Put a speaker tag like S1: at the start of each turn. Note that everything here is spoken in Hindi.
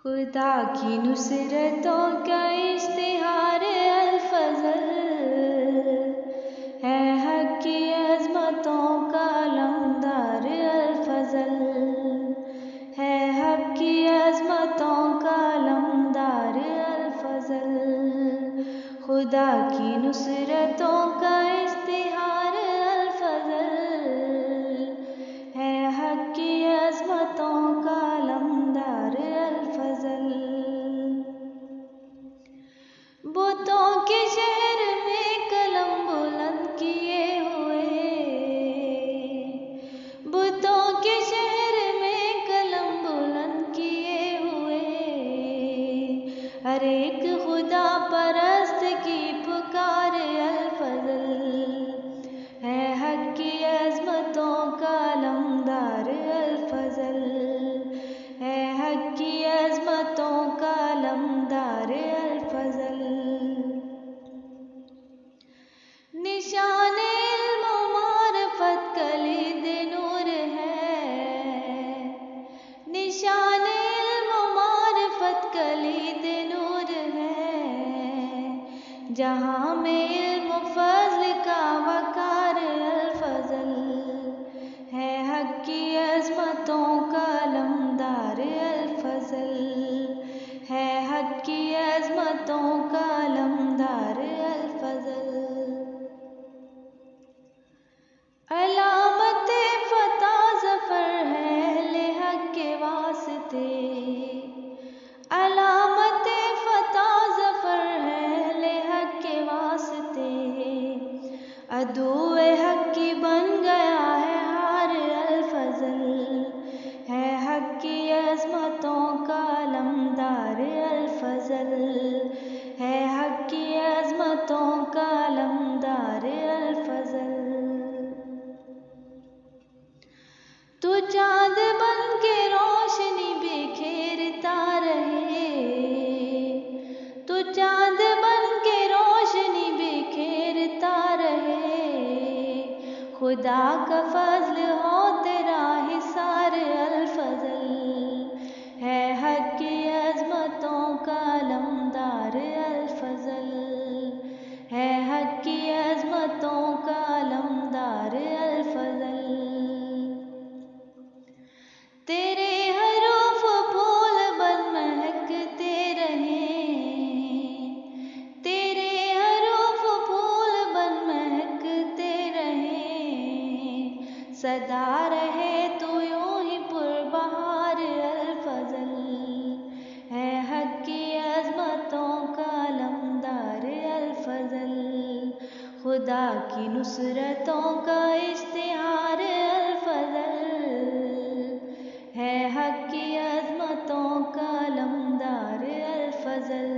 S1: खुदा की नुसरतों का इश्तिहार अल-फज़ल है, हक़ की अज़मतों का अलमदार अल-फज़ल है, हक़ की अज़मतों का अलमदार अल-फज़ल। खुदा की नुसरतों का इश्तिहार अल-फज़ल है, हक़ की अज़मतों का अलमदार अल-फज़ल। बुतों के शहर में कलम बुलंद किए हुए, बुतों के शहर में कलम बुलंद किए हुए, हर एक खुदा परस्त की पुकार अल-फज़ल है, हक़ की अज़मतों का अलमदार अल-फज़ल है, हक़ की अज़मतों का अलमदार अल-फज़ल। निशान इल्म व मारिफत कलीद नूर है, निशान इल्म व मारिफत कलीद नूर है, जहाँ में इल्म फ़ज़्ल का वक़ार अल-फज़ल है, हक़ की अज़मतों का अलमदार अल-फज़ल है, हक़ की अज़मतों का अलमदार अल-फज़ल। अलामत फ़तह ज़फ़र है अहले हक़ के वास्ते, अलामत फ़तह ज़फ़र है अहले हक़ के वास्ते, अदुए हक़ की बन गया है हार अल-फज़ल है, हक़ की अज़मतों का अलमदार अल-फज़ल है, हक़ की अज़मतों का अलमदार अल-फज़ल। तू चाँद बन के रोशनी बिखेरता रहे, तू चाँद बन के रोशनी बिखेरता रहे, खुदा का फ़ज़्ल हो तेरा हिसार अल-फज़ल है, हक़ की अज़मतों का अलमदार अल-फज़ल है, हक़ की अज़मतों का अलमदार अल-फज़ल। तेरे हरूफ फूल बन महकते रहें, तेरे हरूफ फूल बन महकते रहें, सदा रहे तू यूं ही पुरबहार अल-फज़ल है, हक़ की अज़मतों का अलमदार अल-फज़ल। खुदा की नुसरतों का इश्तिहार अल-फज़ल है, हक़ की अज़मतों का अलमदार अल-फज़ल।